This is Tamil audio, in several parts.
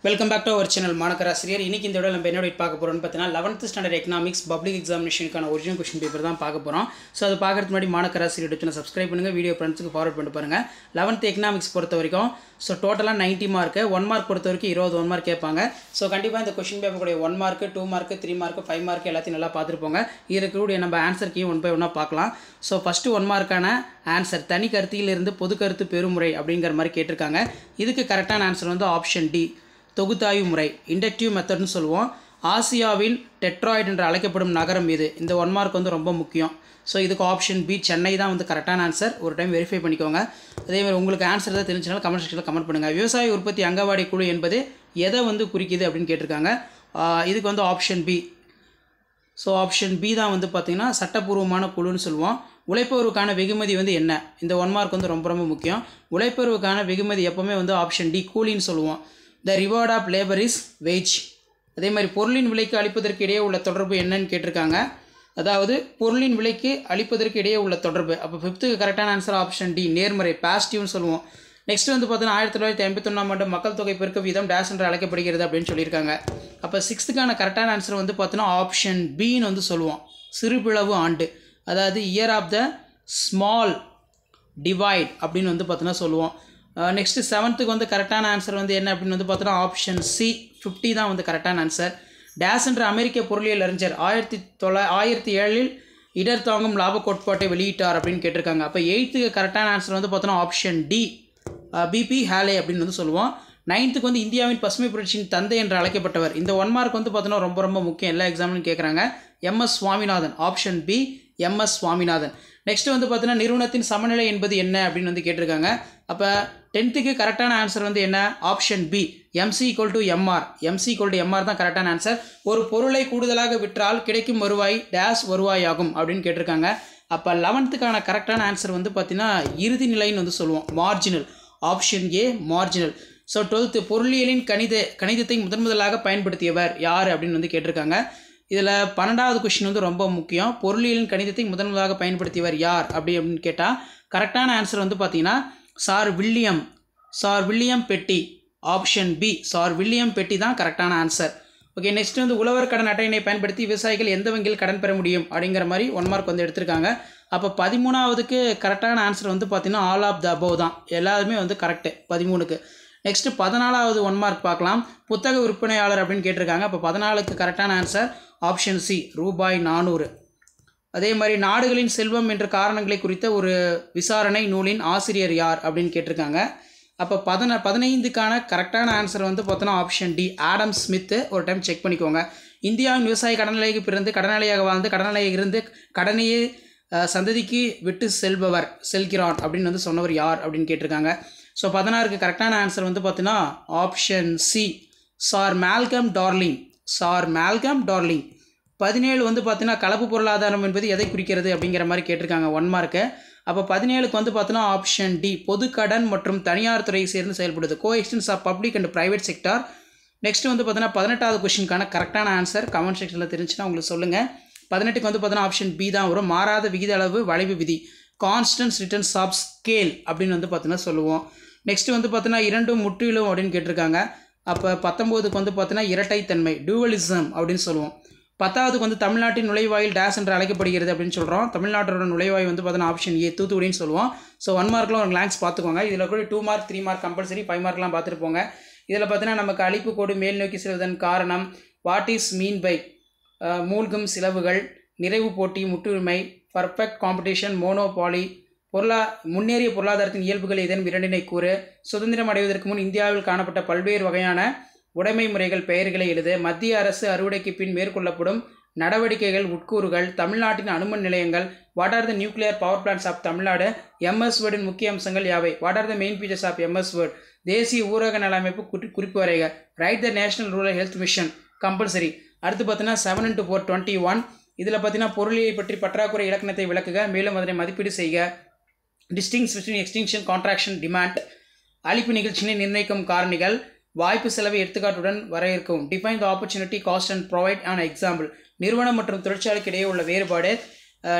Welcome back to our channel Manakkarasiriyar. இன்னைக்கு இந்த வீடியோவில் நம்ம என்ன பார்க்க போகிறோம்னு பார்த்தீங்கன்னா 11th ஸ்டாண்டர்ட் எக்கனாமிக்ஸ் பப்ளிக் எக்ஸாமினேஷனுக்கான ஒரிஜினல் கொஸ்டின் பேப்பர் தான் பார்க்க போகிறோம். ஸோ அது பார்க்கறதுக்கு முன்னாடி மாணக்கராசிரியர் சேனல் சப்ஸ்கிரைப் பண்ணுங்கள், வீடியோ ஃப்ரெண்ட்ஸுக்கு ஃபார்வர்ட் பண்ணி பாருங்கள். 11th எக்கனாமிக்ஸ் பொறுத்த வரைக்கும் ஸோ டோட்டலாக 90 மார்க்கு, 1 மார்க் பொறுத்த வரைக்கும் 21 மார்க் கேட்பாங்க. ஸோ கண்டிப்பாக இந்த கொஸ்டின் பேப்பருடைய 1 மார்க்கு, 2 மார்க்கு, 3 மார்க்கு, 5 மார்க்கு எல்லாத்தையும் நல்லா பார்த்துருப்போங்க. இருக்கக்கூடிய நம்ம ஆன்சர் கீ 1 by 1 பார்க்கலாம். ஸோ ஃபஸ்ட்டு 1 மார்க்கான ஆன்சர் தனி கருத்தியிலிருந்து பொது கருத்து பெறுமுறை அப்படிங்கிற மாதிரி கேட்டிருக்காங்க. இதுக்கு கரெக்டான ஆன்சர் வந்து ஆப்ஷன் டி, தொகுத்தாய்வு முறை, இண்டக்டிவ் மெத்தட்னு சொல்லுவோம். ஆசியாவின் டெட்ராய்டு என்று அழைக்கப்படும் நகரம் இது. இந்த 1 மார்க் வந்து ரொம்ப முக்கியம். ஸோ இதுக்கு ஆப்ஷன் பி, சென்னை தான் வந்து கரெக்டான ஆன்சர். ஒரு டைம் வெரிஃபை பண்ணிக்கோங்க. அதேமாதிரி உங்களுக்கு ஆன்சர் தான் தெரிஞ்சுனாலும் கமெண்ட் செக்ஷனில் கமெண்ட் பண்ணுங்கள். விவசாய உற்பத்தி அங்கவாடி குழு என்பது எதை வந்து குறிக்குது அப்படின்னு கேட்டிருக்காங்க. இதுக்கு வந்து option B. So option B தான் வந்து பார்த்திங்கன்னா சட்டப்பூர்வமான குழுன்னு சொல்லுவோம். உழைப்பவருக்கான வெகுமதி வந்து என்ன? இந்த 1 மார்க் வந்து ரொம்ப ரொம்ப முக்கியம். உழைப்பவருக்கான வெகுமதி எப்போவுமே வந்து ஆப்ஷன் டி, கூலின்னு சொல்லுவோம். The reward of labour is wage. அதே மாதிரி பொருளின் விலைக்கு அளிப்பதற்கு இடையே உள்ள தொடர்பு என்னன்னு கேட்டிருக்காங்க. அதாவது பொருளின் விலைக்கு அளிப்பதற்கு இடையே உள்ள தொடர்பு. அப்போ 5th கரெக்டான ஆன்சர் ஆப்ஷன் டி, நேர்மறை, பாசிட்டிவ்னு சொல்லுவோம். நெக்ஸ்ட் வந்து பார்த்தீங்கன்னா 1951 ஆண்டு மக்கள் தொகை பெருக்க வீதம் டேஷ் என்று அழைக்கப்படுகிறது அப்படின்னு சொல்லியிருக்காங்க. அப்போ 6th கரெக்டான ஆன்சர் வந்து பார்த்தீங்கன்னா ஆப்ஷன் பின்னு வந்து சொல்லுவோம், சிறுபிளவு ஆண்டு. அதாவது year of the small divide அப்படின்னு வந்து பார்த்தீங்கன்னா சொல்லுவோம். நெக்ஸ்ட்டு 7th வந்து கரெக்டான ஆன்சர் வந்து என்ன அப்படின்னு வந்து பார்த்தோன்னா ஆப்ஷன் சி, 50 தான் வந்து கரெக்டான ஆன்சர். டேஸ் என்ற அமெரிக்க பொருளியல் அறிஞர் 1907 இடர் தாங்கும் லாப கோட்பாட்டை வெளியிட்டார் அப்படின்னு கேட்டிருக்காங்க. அப்போ 8th கரெக்டான ஆன்சர் வந்து பார்த்தோன்னா ஆப்ஷன் டி, பிபி ஹேலே அப்படின்னு வந்து சொல்லுவோம். 9th வந்து இந்தியாவின் பசுமை புரட்சியின் தந்தை என்று அழைக்கப்பட்டவர். இந்த 1 மார்க் வந்து பார்த்தோன்னா ரொம்ப ரொம்ப முக்கியம், எல்லா எக்ஸாம்லையும் கேட்குறாங்க. MS Swaminathan, option B, MS Swaminathan. Next வந்து பார்த்தீங்கன்னா நிறுவனத்தின் சமநிலை என்பது என்ன அப்படின்னு வந்து கேட்டிருக்காங்க. அப்போ 10th கரெக்டான ஆன்சர் வந்து என்ன? Option B, MC equal to MR. MC equal to MR தான் கரெக்டான ஆன்சர். ஒரு பொருளை கூடுதலாக விற்றால் கிடைக்கும் வருவாய் டேஷ் வருவாய் ஆகும் அப்படின்னு கேட்டிருக்காங்க. அப்போ 11th கரெக்டான ஆன்சர் வந்து பார்த்தீங்கன்னா இறுதி நிலைன்னு வந்து சொல்லுவோம், marginal. Option A, marginal. So 12th பொருளியலின் கணிதத்தை முதலாக பயன்படுத்தியவர் யார் அப்படின்னு வந்து கேட்டிருக்காங்க. இதில் 12வது கொஸ்டின் வந்து ரொம்ப முக்கியம். பொருளியலின் கணிதத்தை முதலாக பயன்படுத்தியவர் யார் அப்படின்னு கேட்டால் கரெக்டான ஆன்சர் வந்து பார்த்தீங்கன்னா சார் வில்லியம் பெட்டி. ஆப்ஷன் பி, சார் வில்லியம் பெட்டி தான் கரெக்டான ஆன்சர். ஓகே, நெக்ஸ்ட் வந்து உழவர் கடன் அட்டையினை பயன்படுத்தி விவசாயிகள் எந்த வங்கியில் கடன் பெற முடியும் அப்படிங்கிற மாதிரி 1 மார்க் வந்து எடுத்திருக்காங்க. அப்போ 13வது கரெக்டான ஆன்சர் வந்து பார்த்தீங்கன்னா ஆல் ஆஃப் த அபவ் தான், எல்லாருமே வந்து கரெக்டு 13க்கு. நெக்ஸ்ட்டு 14வது 1 மார்க் பார்க்கலாம். புத்தக விற்பனையாளர் அப்படின்னு கேட்டிருக்காங்க. அப்போ 14க்கு கரெக்டான ஆன்சர் ஆப்ஷன் சி, ரூபாய் 400. அதே மாதிரி நாடுகளின் செல்வம் என்ற காரணங்களை குறித்த ஒரு விசாரணை நூலின் ஆசிரியர் யார் அப்படின்னு கேட்டிருக்காங்க. அப்போ 15க்கான கரெக்டான ஆன்சர் வந்து பார்த்தோன்னா ஆப்ஷன் டி, ஆடம் ஸ்மித்து. ஒரு டைம் செக் பண்ணிக்கோங்க. இந்தியாவின் விவசாய கடனாளிக்கு பிறந்து கடனாளியாக வாழ்ந்து கடனாளியாக இருந்து கடனையே சந்ததிக்கு விட்டு செல்கிறான் அப்படின்னு வந்து சொன்னவர் யார் அப்படின்னு கேட்டிருக்காங்க. ஸோ 16க்கு கரெக்டான ஆன்சர் வந்து பார்த்தீங்கன்னா option C, sir Malcolm darling. 17 வந்து பார்த்தீங்கன்னா கலப்பு பொருளாதாரம் என்பது எதை குறிக்கிறது அப்படிங்கிற மாதிரி கேட்டிருக்காங்க 1 மார்க்கு. அப்போ 17க்கு வந்து பார்த்தீங்கன்னா ஆப்ஷன் டி, பொது கடன் மற்றும் தனியார் துறையை சேர்ந்து செயல்படுது, coexistence of public and private sector. Next வந்து பார்த்தீங்கன்னா 18வது கொஸ்டினுக்கான கரெக்டான ஆன்சர் கமெண்ட் செக்ஷனில் தெரிஞ்சுன்னா உங்களுக்கு சொல்லுங்கள். 18க்கு வந்து பார்த்தீங்கன்னா ஆப்ஷன் பி தான் வரும், மாறாத விகித அளவு வளைவு விதி, கான்ஸ்டன்ட் ரிட்டர்ன்ஸ் ஆஃப் ஸ்கேல் அப்படின்னு வந்து பார்த்தீங்கன்னா சொல்லுவோம். நெக்ஸ்ட் வந்து பார்த்தீங்கன்னா இரண்டும் முற்றிலும் அப்படின்னு கேட்டிருக்காங்க. அப்போ 19க்கு வந்து பார்த்தீங்கன்னா இரட்டைத்தன்மை, டூவலிசம் அப்படின்னு சொல்லுவோம். 10வதுக்கு வந்து தமிழ்நாட்டின் நுழைவாயில் டேஷ் என்று அழைக்கப்படுகிறது அப்படின்னு சொல்கிறோம். தமிழ்நாட்டோட நுழைவாயில் வந்து பார்த்தீங்கன்னா ஆப்ஷன் ஏ, தூத்துக்குடின்னு சொல்லுவோம். ஸோ 1 மார்க்லாம் ஒரு கிளான்ஸ் பார்த்துக்கோங்க. இதில் கூட 2 மார்க் 3 மார்க் கம்பல்சரி, 5 மார்க்லாம் பார்த்துட்டு போங்க. இதில் பார்த்தீங்கன்னா நமக்கு அழிப்பு கோடு மேல் நோக்கி செல்வதன் காரணம், வாட் இஸ் மீன் பை, மூழ்கும் செலவுகள், நிறைவு போட்டி, முற்றுரிமை, பர்ஃபெக்ட் காம்படிஷன், மோனோபாலி, முன்னேறிய பொருளாதாரத்தின் இயல்புகள் இதன் இரண்டினை கூறு, சுதந்திரம் அடைவதற்கு முன் இந்தியாவில் காணப்பட்ட பல்வேறு வகையான உடைமை முறைகள் பெயர்களை எழுது, மத்திய அரசு அறுவடைக்கு பின் மேற்கொள்ளப்படும் நடவடிக்கைகள் உட்கூறுகள், தமிழ்நாட்டின் அணுமின் நிலையங்கள், what are the nuclear power plans of Tamil Nadu, MS வேர்டின் முக்கிய அம்சங்கள் யாவை, what are the main features of MS word, தேசிய ஊரக நல அமைப்பு குறிப்பு வரைக, write the national rural health mission compulsory. அடுத்து பார்த்தீங்கன்னா 7 into 4 21. இதில் பார்த்தீங்கன்னா பொருளியை பற்றி பற்றாக்குறை இலக்கணத்தை விளக்குக, மேலும் அதனை மதிப்பீடு செய்க, டிஸ்டிங்ஸ் பிட்வீன் எக்ஸ்டிங்ஷன், கான்ட்ராக்ஷன், டிமாண்ட், அளிப்பு நிகழ்ச்சியை நிர்ணயிக்கும் காரணிகள், வாய்ப்பு செலவை எடுத்துக்காட்டுடன் வரையறுக்கவும், define the opportunity cost and provide an example, நிறுவனம் மற்றும் தொழிற்சாலைக்கு இடையே உள்ள வேறுபாடு.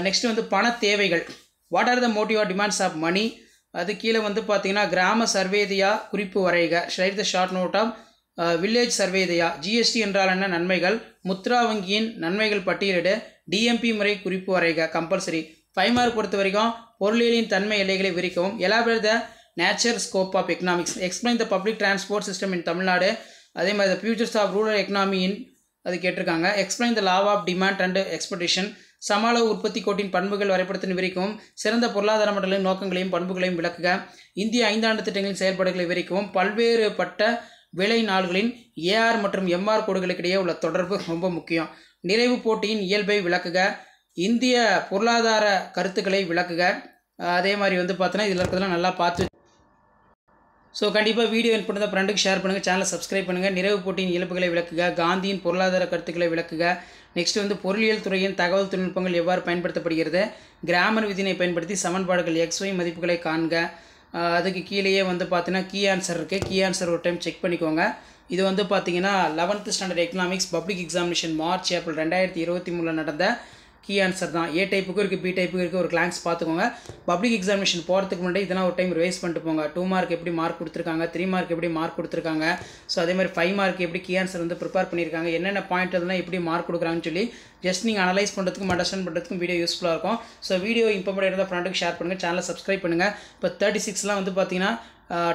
நெக்ஸ்ட் வந்து பண தேவைகள், what are the motive or demands of money. அது கீழே வந்து பார்த்தீங்கன்னா கிராம சர்வேதியா குறிப்பு வரைக, write the short note of village Sarvodaya, GST என்றால் என்ன, நன்மைகள், முத்ரா வங்கியின் நன்மைகள் பட்டியலிடு, டிஎம்பி முறை குறிப்பு வரைக கம்பல்சரி. 5 மார்க் பொறுத்த வரைக்கும் பொருளியலின் தன்மை எல்லைகளை விரிக்கவும், elaborate the nature scope of economics, explain the public transport system in Tamil Nadu, அதே மாதிரி the futures of rural economy in அது கேட்டிருக்காங்க, explain the law of demand and expectation, சமாள உற்பத்தி கோட்டின் பண்புகள் வரைபடத்தின் விரிக்கவும், சிறந்த பொருளாதார மண்டலின் நோக்கங்களையும் பண்புகளையும் விளக்குக, இந்திய 5 ஆண்டு திட்டங்களின் செயல்பாடுகளை விரிக்கவும், பல்வேறுபட்ட விலை நாள்களின் ஏஆர் மற்றும் எம்ஆர் கோடுகளுக்கு இடையே உள்ள தொடர்பு ரொம்ப முக்கியம், நிறைவு போட்டியின் இயல்பை விளக்குக, இந்திய பொருளாதார கருத்துக்களை விளக்குக. அதே மாதிரி பார்த்தோன்னா இதில் இருக்கிறதெல்லாம் நல்லா பார்த்து. ஸோ கண்டிப்பாக வீடியோ பண்ணுறத ஃப்ரெண்டுக்கு ஷேர் பண்ணுங்கள், சேனலை சப்ஸ்கிரைப் பண்ணுங்கள். நிறைவு போட்டியின் இயல்புகளை விளக்குக, காந்தியின் பொருளாதார கருத்துக்களை விளக்குக. நெக்ஸ்ட் பொருளியல் துறையின் தகவல் தொழில்நுட்பங்கள் எவ்வாறு பயன்படுத்தப்படுகிறது, கிராமர் விதினை பயன்படுத்தி சமன்பாடுகள் XY மதிப்புகளை காண்க. அதுக்கு கீழேயே பார்த்தீங்கன்னா கீ ஆன்சர் இருக்குது, கீ ஆன்சர் ஒரு டைம் செக் பண்ணிக்கோங்க. இது பார்த்தீங்கன்னா 11th standard economics public examination March April 2023 நடந்த கீ ஆன்சர் தான். ஏ டைப்புக்கும் இருக்குது, பி டைப்புக்கும் இருக்குது. ஒரு கிளான்ஸ் பார்த்துக்கோங்க. பப்ளிக் எக்ஸாமினேஷன் போகிறதுக்கு முன்னாடி இதெல்லாம் ஒரு டைம் ரிவைஸ் பண்ணிட்டு போங்க. 2 மார்க் எப்படி மார்க் கொடுத்துருக்காங்க, 3 மார்க் எப்படி மார்க் கொடுத்துருக்காங்க, ஸோ அதே மாதிரி 5 மார்க் எப்படி கீ ஆன்சர் ப்ரிப்பேர் பண்ணியிருக்காங்க, என்னென்ன பாயிண்ட் அதெல்லாம் எப்படி மார்க் கொடுக்குறாங்கன்னு சொல்லி ஜஸ்ட் நீங்கள் அனலைஸ் பண்ணுறதுக்கும் அண்டர்ஸ்டாண்ட் பண்ணுறதுக்கும் வீடியோ யூஸ்ஃபுல்லாக இருக்கும். ஸோ வீடியோ இம்பார்ட்டன்ட் இருந்தால் ஃப்ரெண்டுக்கு ஷேர் பண்ணுங்கள், சேனலை சப்ஸ்கிரைப் பண்ணுங்கள். இப்போ 36லாம் பார்த்தீங்கன்னா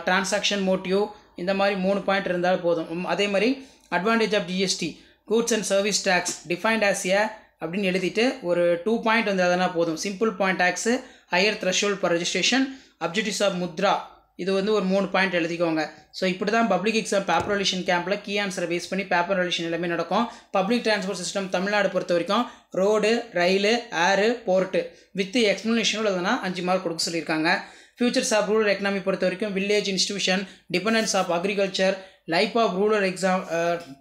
டிரான்சாக்ஷன் மோட்டிவ் இந்த மாதிரி 3 பாயிண்ட் இருந்தால் போதும். அதே மாதிரி advantage of GST, goods and service tax defined as a அப்படின்னு எழுதிட்டு ஒரு 2 பாயிண்ட் அதெல்லாம் போதும். Simple point tax, higher threshold for registration, objectives of Mudra, இது ஒரு 3 பாயிண்ட் எழுதிக்கோங்க. ஸோ இப்படி தான் பப்ளிக் எக்ஸாம் பேப்பர் ரிலேஷன் கேம்பில் கீ ஆன்சரை பேஸ் பண்ணி பேப்பர் ரிலேஷன் எல்லாமே நடக்கும். பப்ளிக் டிரான்ஸ்போர்ட் சிஸ்டம் தமிழ்நாடு பொறுத்த வரைக்கும் road, rail, air, port with எக்ஸ்ப்ளனேஷனோட எதுனா 5 மார்க் கொடுக்க சொல்லியிருக்காங்க. ஃபியூச்சர்ஸ் ஆஃப் ரூரல் எக்கனாமி பொறுத்த வரைக்கும் village institution, dependence of agriculture, life of rural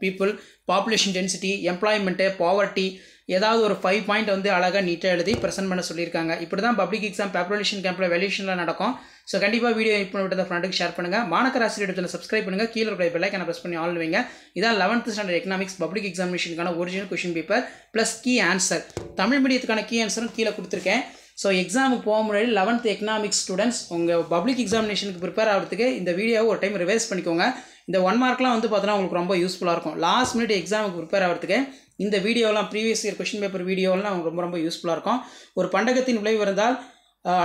people, population density, employment, poverty, ஏதாவது ஒரு 5 பாயிண்ட் அழகாக நீட்டாக எழுதி ப்ரெசென்ட் பண்ண சொல்லியிருக்காங்க. இப்படி தான் பப்ளிக் எக்ஸாம் பேப்பர் ரிலேஷன் கேம்பில் வேல்யூஷனில் நடக்கும். ஸோ கண்டிப்பாக வீடியோ இப்போ விட்டு ஃப்ரெண்டுக்கு ஷேர் பண்ணுங்கள். மாணக்கர் ஆசிரியர் சேனலை சப்ஸ்கிரைப் பண்ணுங்கள், கீழே இருக்கிற பெல் ஐக்கானை ப்ரெஸ் பண்ணி ஆல் வைங்க. இதான் 11th ஸ்டாண்டர்ட் எக்கனாமிக்ஸ் பப்ளிக் எக்ஸாமினேஷனுக்கான original question paper plus key answer. Tamil மீடியத்துக்கான கீ ஆன்சரும் கீழே கொடுத்துருக்கேன். ஸோ எக்ஸாமுக்கு போக முன்னாடி 11th எக்கனாமிக்ஸ் ஸ்டூடெண்ட்ஸ் உங்கள் பப்ளிக் எக்ஸாமினேஷனுக்கு ப்ரிப்பேர் ஆகிறதுக்கு இந்த வீடியோவை ஒரு டைம் ரிவைஸ் பண்ணிக்கோங்க. இந்த 1 மார்க்லாம் பார்த்தோன்னா உங்களுக்கு ரொம்ப யூஸ்ஃபுல்லாக இருக்கும். லாஸ்ட் மினிட் எக்ஸாமுக்கு ப்ரிப்பேர் ஆகிறதுக்கு இந்த வீடியோலாம் ப்ரீவியஸ் இயர் கொஷின் பேப்பர் வீடியோலாம் உங்களுக்கு ரொம்ப யூஸ்ஃபுல்லாக இருக்கும். ஒரு பண்டகத்தின் விளைவு இருந்தால்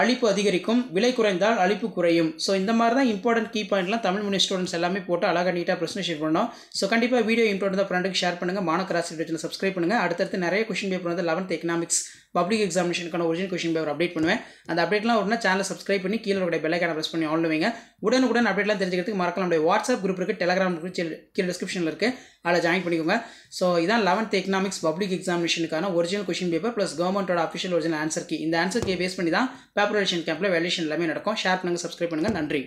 அழிப்பு அதிகரிக்கும், விலை குறைந்தால் அழிப்பு குறையும். ஸோ இந்த மாதிரி தான் இம்பார்ட்டன்ட் கீ பாயிண்ட்லாம் தமிழ் மீடியம் ஸ்டூடெண்ட்ஸ் எல்லாமே போட்டு அழகாக நீட்டாக ப்ரெசென்டேஷன் பண்ணோம். ஸோ கண்டிப்பாக வீடியோ இம்பார்ட்டன்ட் ஃப்ரெண்டுக்கு ஷேர் பண்ணுங்கள், மாணக்கர் ஆசிரியர் சேனலை சப்ஸ்கிரைப் பண்ணுங்கள். அடுத்தடுத்து நிறைய question paper 11th economics public எக்ஸாமினேஷனுக்கான ஒரிஜினல் கொஷின் பேப்பர் அப்டேட் பண்ணுவேன். அந்த அப்டேட்லாம் ஒரு சேனலை சப்ஸ்கிரைப் பண்ணி கீழே இருக்கிற பெல் ஐக்கானை ப்ரெஸ் பண்ணி ஆல் வைங்க. உடனுக்குடன் அப்டேட்லாம் தெரிஞ்சுக்கிறதுக்கு மறக்கலாம் நம்மளுடைய வாட்ஸ்அப் குரூப் இருக்குது, டெலிகிராம் குரூப் கீழே டிஸ்கிரிப்ஷனில் இருக்குது, அதில் ஜாயின் பண்ணிக்கோங்க. ஸோ இதான் 11th எக்கனாமிக்ஸ் பப்ளிக் எக்ஸாமினேஷனுக்கான ஒரிஜினல் கொஷின் பேப்பர் ப்ளஸ் கவர்மெண்ட்டோட அஃபிஷியல் ஒரிஜினல் ஆன்சர் கீ. இந்த ஆன்சர் கீ பேஸ் பண்ணி தான் பேப்பர் ரிலேஷன் கேம்பில் வேல்யூஷன் எல்லாமே நடக்கும். ஷேர் பண்ணுங்கள், சப்ஸ்கிரைப் பண்ணுங்கள். நன்றி.